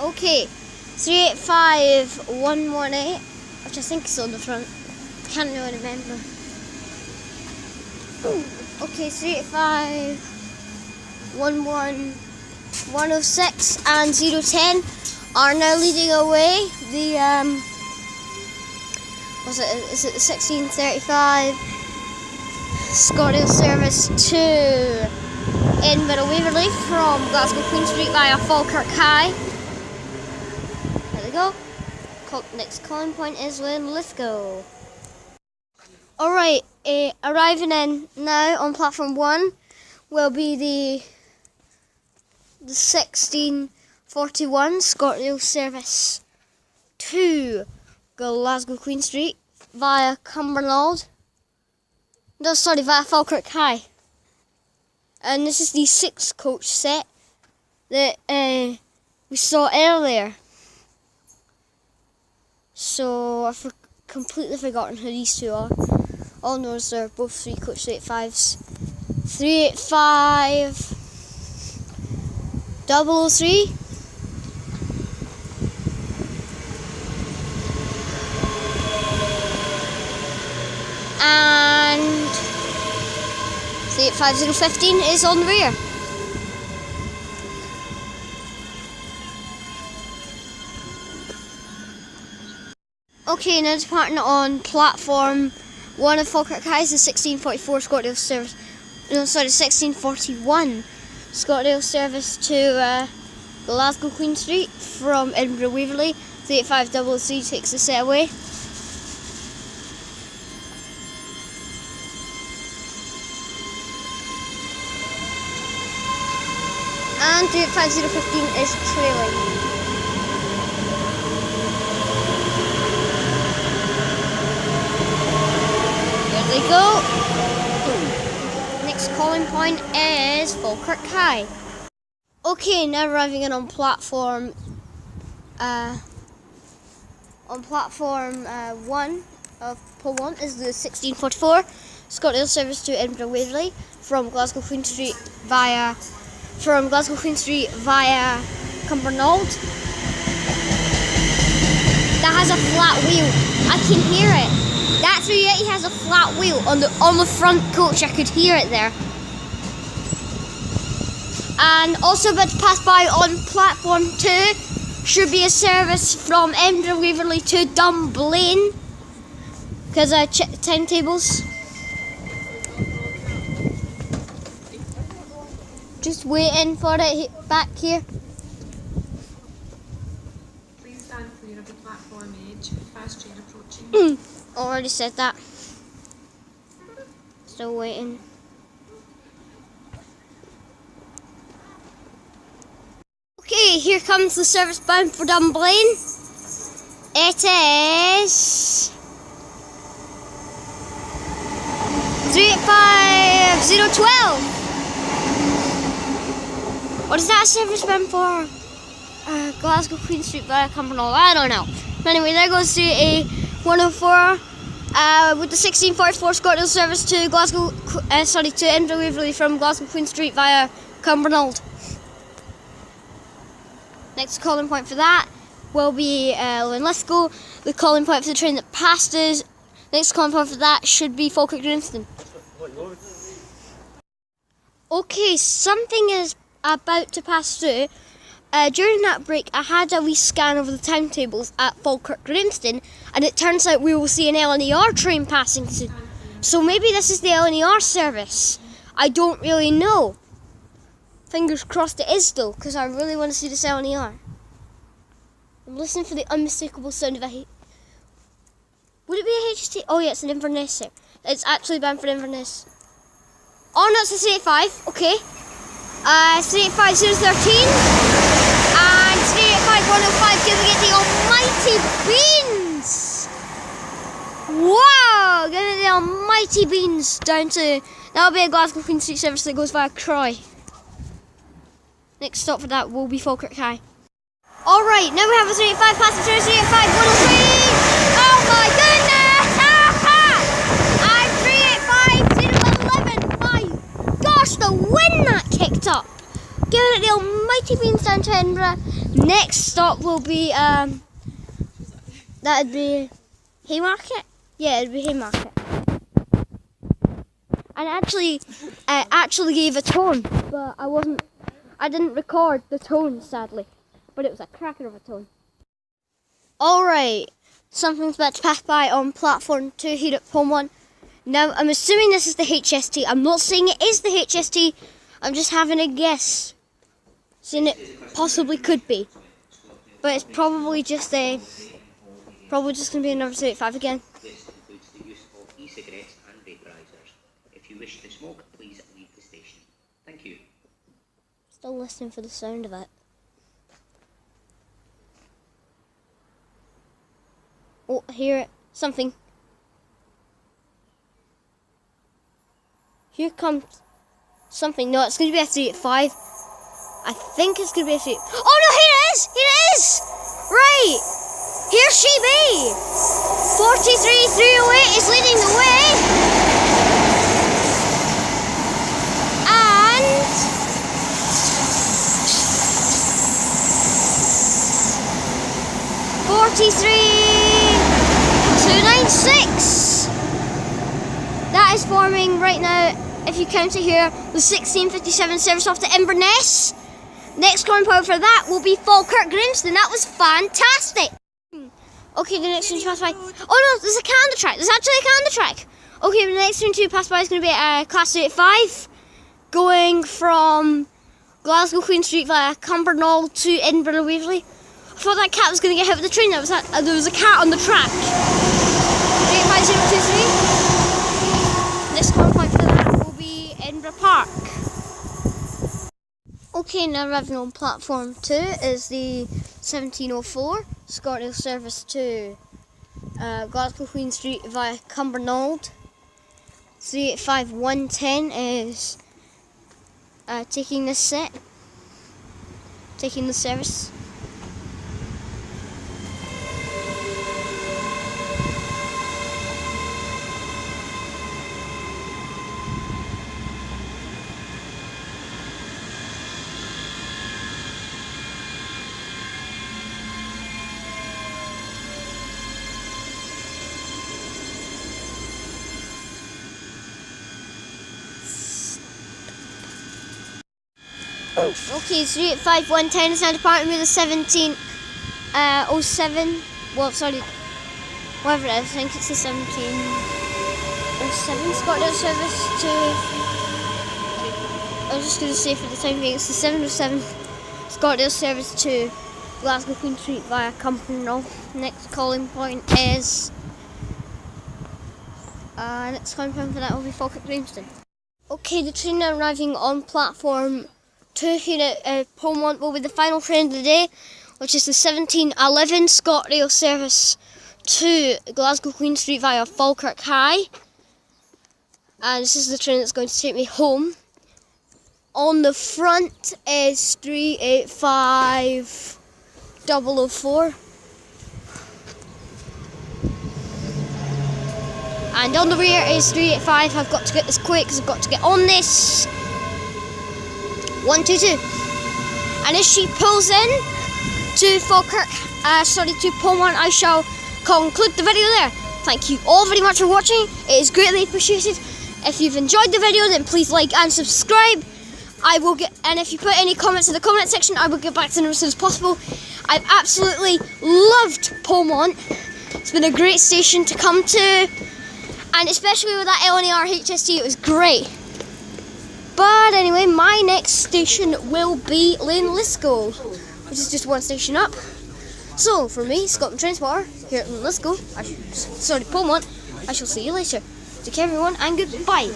Okay, 385118, which I think is on the front. Can't really remember. Okay, 38511106 and 010 are now leading away. The is it the 1635 scotrail service to Edinburgh Waverley from Glasgow Queen Street via Falkirk High. There we go. Next calling point is Linlithgow. Alright, arriving in now on platform 1 will be the 1641 scotrail service to Glasgow Queen Street via Cumbernauld. No, sorry, via Falkirk High. And this is the 6 coach set that we saw earlier. So I've completely forgotten who these two are. All knows they're both 3 coach 385s. 385 003. And 385015 is on the rear. Okay, now departing on platform 1 of Falkirk High is the 1644 scotrail service. No, sorry, 1641 scotrail service to Glasgow Queen Street from Edinburgh Waverley. 38503 takes the set away. And 385015 is trailing. There they go. Next calling point is Falkirk High. Okay, now arriving in on platform 1 of polmont is the 1644 scotrail service to Edinburgh Waverley from Glasgow Queen Street via Cumbernauld. That has a flat wheel. I can hear it. That 380 has a flat wheel on the front coach. I could hear it there. And also about to pass by on platform 2 should be a service from Edinburgh Waverley to Dunblane because I checked the timetables. Just waiting for it back here. Please stand clear of the platform edge. Fast train approaching. Already said that. Still waiting. Okay, here comes the service bound for Dunblane. It is 385012. What is that service bound for? Glasgow Queen Street via Cumbernauld. I don't know. But anyway, there goes to a 104 with the 1644 scotrail service to to Edinburgh Waverley from Glasgow Queen Street via Cumbernauld. Next calling point for that will be Linlithgow. The calling point for the train that passed us. Next calling point for that should be Falkirk Grimston. Okay, something is about to pass through. During that break, I had a wee scan over the timetables at Falkirk Grimston, and it turns out we will see an LNER train passing soon. So maybe this is the LNER service. I don't really know. Fingers crossed it is though, because I really want to see this LNER. I'm listening for the unmistakable sound of a... Would it be a HT? Oh yeah, it's an Inverness. It's actually bound for Inverness. Oh no, it's a 385, okay. 385013 and 385105 giving it the almighty beans. Wow, giving it the almighty beans down to, that'll be a Glasgow Queen Street service that goes via Croy. Next stop for that will be Falkirk High. Alright, now we have a 385 passenger, 385 103. Oh my goodness! And 385011. My gosh, the wind that kicked up. giving it the almighty beans down to Edinburgh. Next stop will be that'd be Haymarket. Yeah, it'd be Haymarket. And I actually gave a tone, but I didn't record the tone, sadly. But it was a cracker of a tone. Alright, something's about to pass by on platform 2 here at Polmont. Now, I'm assuming this is the HST. I'm not saying it is the HST, I'm just having a guess. Saying it possibly could be. But it's probably just going to be another 35 again. This includes the use of e-cigarettes and vaporizers. If you wish to smoke, please leave the station. Thank you. Still listening for the sound of it. Oh, I hear it. Something. Here comes something. No, it's going to be a 385. I think it's going to be a 3. Oh no, here it is! Here it is! Right! Here she be! 43308 is leading the way. And 43296. That is forming right now, if you count it here, the 1657 service off to Inverness. Next compound for that will be Falkirk Grimston. That was fantastic. Okay, the next one to pass by. Oh no, there's a cat on the track. There's actually a cat on the track. Okay, the next one to pass by is going to be Class 85, going from Glasgow Queen Street via Cumbernauld to Edinburgh Waverley. I thought that cat was going to get hit with the train. There was a cat on the track. 85023. Next compound for that will be Edinburgh Park. Okay, now arriving on platform 2 is the 1704 scotrail service to Glasgow Queen Street via Cumbernauld. 385110 is taking the service. Okay, 385110 is now departing with the 1707. Well, sorry, whatever it is, I think it's the 1707 scotrail service to. I was just going to say for the time being, it's the 707 scotrail service to Glasgow Queen Street via Cumbernauld. Next calling point is. Next calling point for that will be Falkirk Grimston. Okay, the train now arriving on platform 2 here at Polmont will be the final train of the day, which is the 1711 scotrail service to Glasgow Queen Street via Falkirk High. And this is the train that's going to take me home. On the front is 385004. And on the rear is 385. I've got to get this quick because I've got to get on this. 122. And as she pulls in to Falkirk, to Polmont, I shall conclude the video there. Thank you all very much for watching. It is greatly appreciated. If you've enjoyed the video, then please like and subscribe. And if you put any comments in the comment section, I will get back to them as soon as possible. I've absolutely loved Polmont. It's been a great station to come to, and especially with that LNER HST, it was great. But anyway, my next station will be linlithgow, which is just one station up. So, for me, Scotland Transporter, here at linlithgow, Polmont, I shall see you later. Take care everyone, and goodbye.